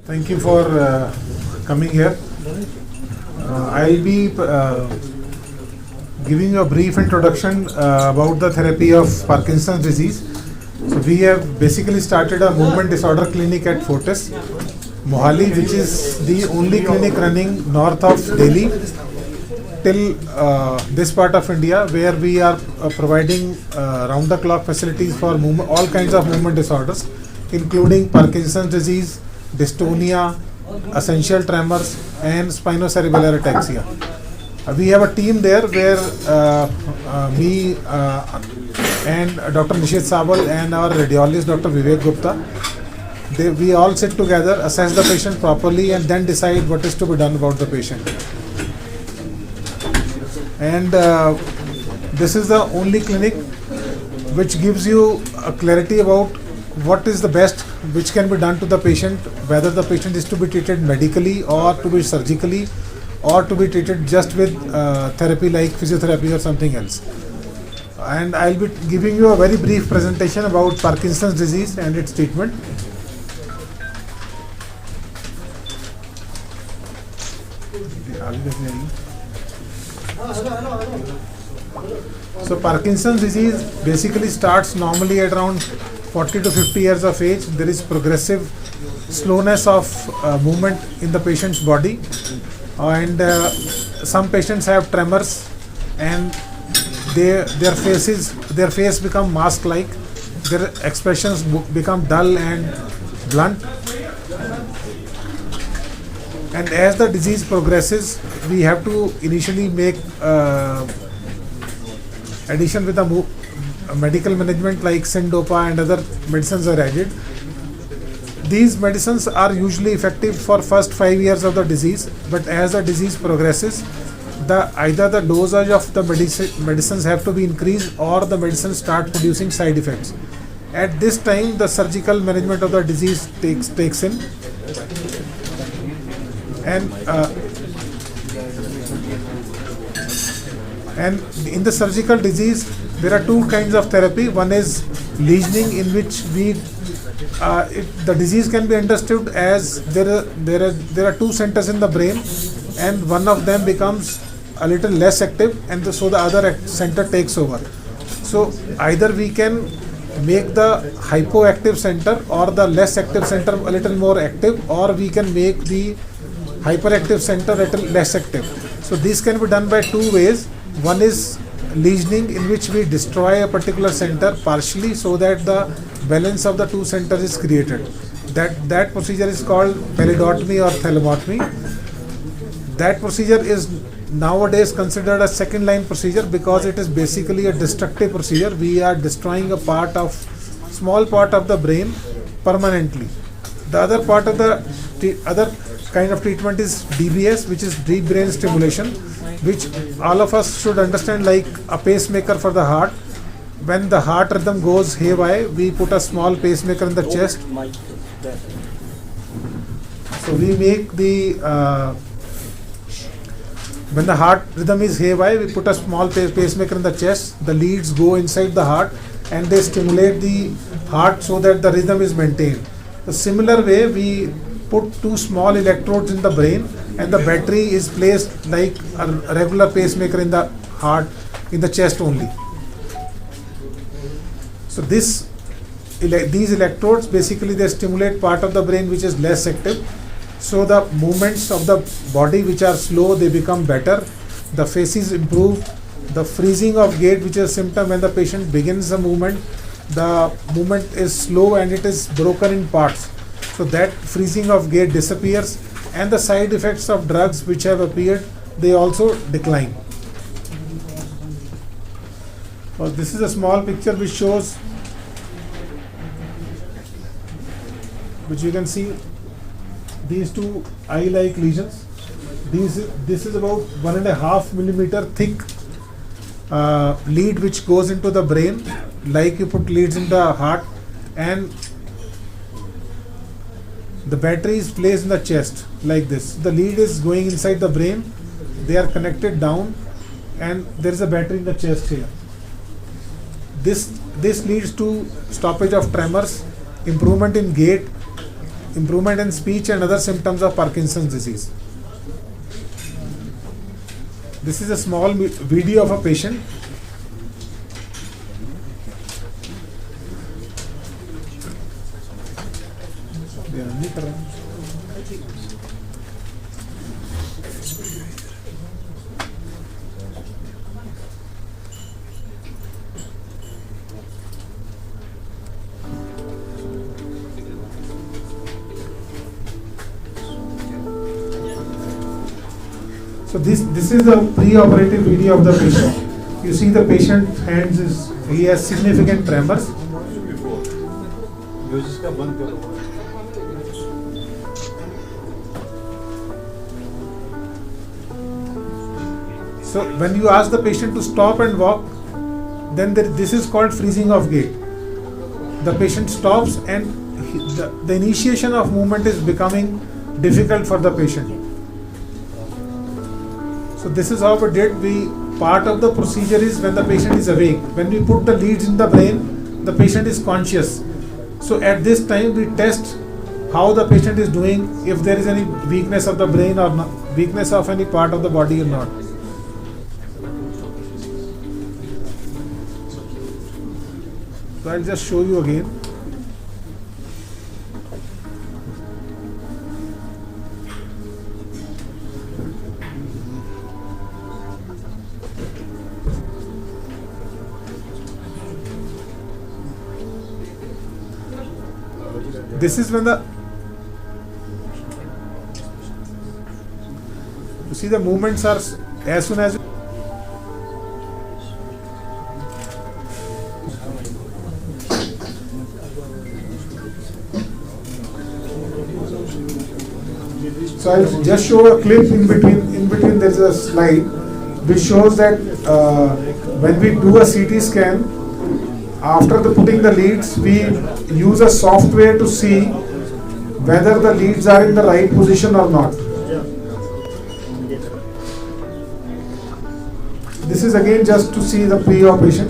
Thank you for coming here. I'll be giving you a brief introduction about the therapy of Parkinson's disease. So we have basically started a movement disorder clinic at Fortis, Mohali, which is the only clinic running north of Delhi till this part of India, where we are providing round-the-clock facilities for all kinds of movement disorders, including Parkinson's disease, dystonia, essential tremors, and spinocerebellar ataxia. We have a team there where me and Dr. Nishit Sabal and our radiologist Dr. Vivek Gupta, we all sit together, assess the patient properly, and then decide what is to be done about the patient. And this is the only clinic which gives you a clarity about what is the best which can be done to the patient, whether the patient is to be treated medically or to be surgically or to be treated just with therapy like physiotherapy or something else. And I'll be giving you a very brief presentation about Parkinson's disease and its treatment. So Parkinson's disease basically starts normally at around 40 to 50 years of age. There is progressive slowness of movement in the patient's body, and some patients have tremors, and their face become mask-like. Their expressions become dull and blunt. And as the disease progresses, we have to initially make addition with a medical management like Syndopa and other medicines are added. These medicines are usually effective for first 5 years of the disease, but as the disease progresses, either the dosage of the medicines have to be increased or the medicines start producing side effects. At this time, the surgical management of the disease takes in. And in the surgical disease, there are two kinds of therapy. One is lesioning, in which the disease can be understood as there are two centers in the brain, and one of them becomes a little less active, and so the other center takes over. So either we can make the hypoactive center or the less active center a little more active, or we can make the hyperactive center a little less active. So this can be done by two ways. One is lesioning, in which we destroy a particular center partially so that the balance of the two centers is created. That procedure is called palidotomy or thalamotomy. That procedure is nowadays considered a second line procedure because it is basically a destructive procedure. We are destroying a small part of the brain permanently. The other part of the other kind of treatment is DBS, which is deep brain stimulation, which all of us should understand like a pacemaker for the heart. When the heart rhythm goes haywire, we put a small pacemaker in the chest. So we make when the heart rhythm is haywire, we put a small pacemaker in the chest. The leads go inside the heart and they stimulate the heart so that the rhythm is maintained. The similar way, we put two small electrodes in the brain, and the battery is placed like a regular pacemaker in the heart, in the chest only. So these electrodes basically they stimulate part of the brain which is less active. So the movements of the body which are slow, they become better. The faces improve. The freezing of gait, which is a symptom when the patient begins the movement is slow and it is broken in parts. So that freezing of gait disappears, and the side effects of drugs which have appeared, they also decline. So this is a small picture which shows, which you can see these two eye-like lesions. This is about 1.5 millimeter thick lead which goes into the brain, like you put leads in the heart, and the battery is placed in the chest like this. The lead is going inside the brain, they are connected down, and there is a battery in the chest here. This leads to stoppage of tremors, improvement in gait, improvement in speech and other symptoms of Parkinson's disease. This is a small video of a patient. So this is the pre-operative video of the patient. You see the patient's hands he has significant tremors. So when you ask the patient to stop and walk, then this is called freezing of gait. The patient stops and the initiation of movement is becoming difficult for the patient. So this is how we did. Part of the procedure is when the patient is awake. When we put the leads in the brain, the patient is conscious. So at this time we test how the patient is doing, if there is any weakness of the brain or not, weakness of any part of the body or not. So I'll just show you again. This is when you see the movements are as soon as so I'll just show a clip in between there is a slide which shows that when we do a CT scan, after putting the leads, we use a software to see whether the leads are in the right position or not. This is again just to see the pre-operation.